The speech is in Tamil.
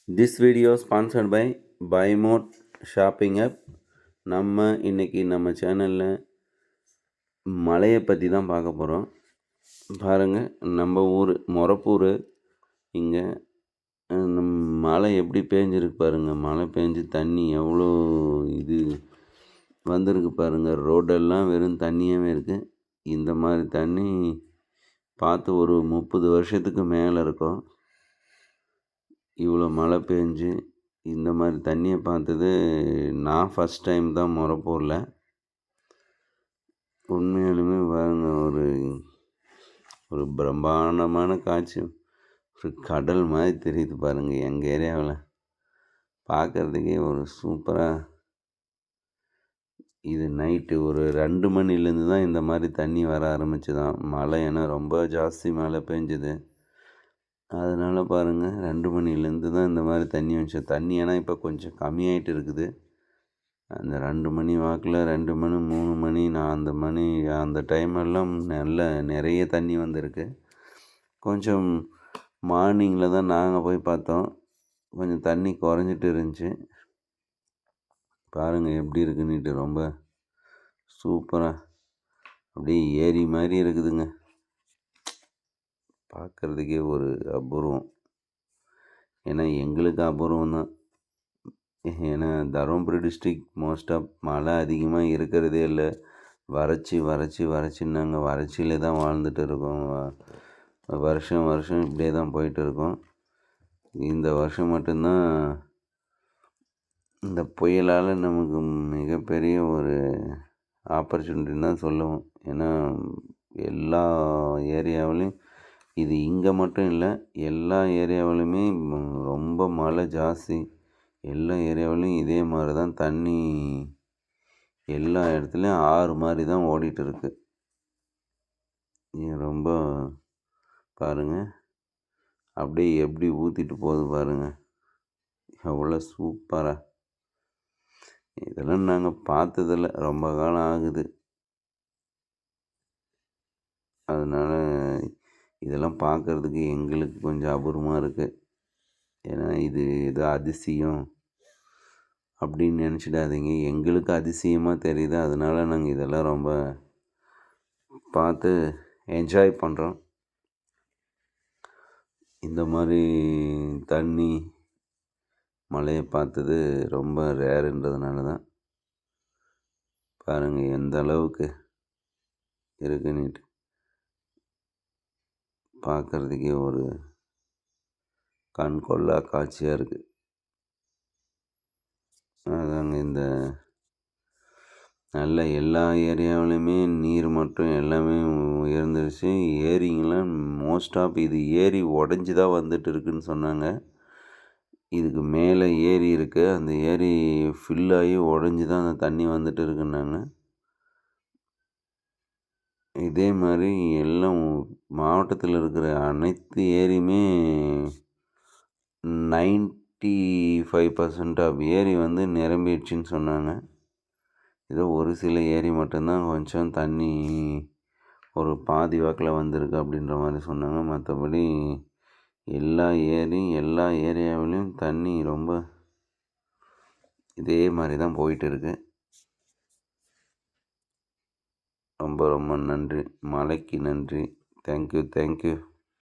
This video sponsored by BuyMode shopping app. நம்ம சேனலில் மழையை பற்றி தான் பார்க்க போகிறோம். பாருங்கள், நம்ம ஊர் மொரப்பூர். இங்கே மழை எப்படி பேஞ்சிருக்கு பாருங்கள். மழை பேஞ்சு தண்ணி எவ்வளோ இது வந்திருக்கு பாருங்கள். ரோடெல்லாம் வெறும் தண்ணியாகவே இருக்குது. இந்த மாதிரி தண்ணி பார்த்து ஒரு 30 வருஷத்துக்கு மேலே இருக்கும். இவ்வளோ மழை பேஞ்சு இந்த மாதிரி தண்ணியை பார்த்தது நான் ஃபஸ்ட் டைம் தான் மொரப்பூரில். உண்மையாலுமே பாருங்க, ஒரு பிரம்மாண்டமான காட்சி. ஒரு கடல் மாதிரி தெரியுது பாருங்கள். எங்கள் ஏரியாவில் பார்க்குறதுக்கே ஒரு சூப்பராக. இது நைட்டு ஒரு 2 மணிலேருந்து தான் இந்த மாதிரி தண்ணி வர ஆரம்பிச்சுதான். மழை ஏன்னா ரொம்ப ஜாஸ்தி மழை பெஞ்சுது. அதனால் பாருங்கள், 2 மணிலேருந்து தான் இந்த மாதிரி தண்ணி வந்துச்சு. தண்ணி ஏன்னா இப்போ கொஞ்சம் கம்மியாயிட்டு இருக்குது. அந்த 2 மணி வாக்கில் 2 மணி 3 மணி அந்த டைமெல்லாம் நிறைய தண்ணி வந்திருக்கு. கொஞ்சம் மார்னிங்கில் தான் நாங்கள் போய் பார்த்தோம். கொஞ்சம் தண்ணி குறைஞ்சிட்டு இருந்துச்சு. பாருங்கள் எப்படி இருக்குன்னுட்டு. ரொம்ப சூப்பராக அப்படியே ஏரி மாதிரி இருக்குதுங்க. பார்க்குறதுக்கே ஒரு அபூர்வம். ஏன்னா எங்களுக்கு அபூர்வம் தான். ஏன்னா தருமபுரி டிஸ்ட்ரிக் மோஸ்ட் ஆஃப் மழை அதிகமாக இருக்கிறதே இல்லை. வறட்சி நாங்கள் வறட்சியிலே தான் வாழ்ந்துட்டு இருக்கோம். வருஷம் இப்படியே தான் போயிட்டு இருக்கோம். இந்த வருஷம் மட்டும்தான் இந்த புயலால் நமக்கு மிகப்பெரிய ஒரு ஆப்பர்ச்சுனிட்டின்னு தான் சொல்லுவோம். ஏன்னா எல்லா ஏரியாவிலையும் இது இங்கே மட்டும் இல்லை, எல்லா ஏரியாவிலுமே ரொம்ப மழை ஜாஸ்தி. எல்லா ஏரியாவிலையும் இதே மாதிரி தான் தண்ணி. எல்லா இடத்துலையும் ஆறு மாதிரி தான் ஓடிட்டு இருக்கு. ரொம்ப பாருங்கள், அப்படியே எப்படி ஊற்றிட்டு போகுது பாருங்கள். எவ்வளோ சூப்பராக. இதெல்லாம் நாங்கள் பார்த்ததில்ல, ரொம்ப காலம் ஆகுது. அதனால் இதெல்லாம் பார்க்குறதுக்கு எங்களுக்கு கொஞ்சம் அபூர்வமாக இருக்குது. ஏன்னா இது ஏதோ அதிசயம் அப்படின்னு நினச்சிடாதீங்க. எங்களுக்கு அதிசயமாக தெரியுது. அதனால் நாங்கள் இதெல்லாம் ரொம்ப பார்த்து என்ஜாய் பண்ணுறோம். இந்த மாதிரி தண்ணி மழையை பார்த்தது ரொம்ப ரேருன்றதுனால தான். பாருங்கள் எந்த அளவுக்கு இருக்குன்னுட்டு. பார்க்குறதுக்கே ஒரு கண் கொள்ளா காட்சியாக இருக்குது. அதாங்க, இந்த நல்ல எல்லா ஏரியாவிலையுமே நீர் மட்டம் எல்லாமே உயர்ந்துருச்சு. ஏரிங்கெல்லாம் மோஸ்ட் ஆஃப் இது ஏரி உடஞ்சி தான் வந்துட்டு இருக்குன்னு சொன்னாங்க. இதுக்கு மேலே ஏரி இருக்குது. அந்த ஏரி ஃபில்லாகி உடஞ்சி தான் அந்த தண்ணி வந்துட்டு இருக்குன்னாங்க. இதே மாதிரி எல்லாம் மாவட்டத்தில் இருக்கிற அனைத்து ஏரியுமே 95% ஆஃப் ஏரி வந்து நிரம்பிடுச்சின்னு சொன்னாங்க. ஏதோ ஒரு சில ஏரி மட்டும்தான் கொஞ்சம் தண்ணி ஒரு பாதி வாக்கில் வந்திருக்கு அப்படின்ற மாதிரி சொன்னாங்க. மற்றபடி எல்லா ஏரியாவிலையும் தண்ணி ரொம்ப இதே மாதிரி தான் போயிட்டு இருக்கு. ரொம்ப நன்றி. மழைக்கு நன்றி. தேங்க்யூ.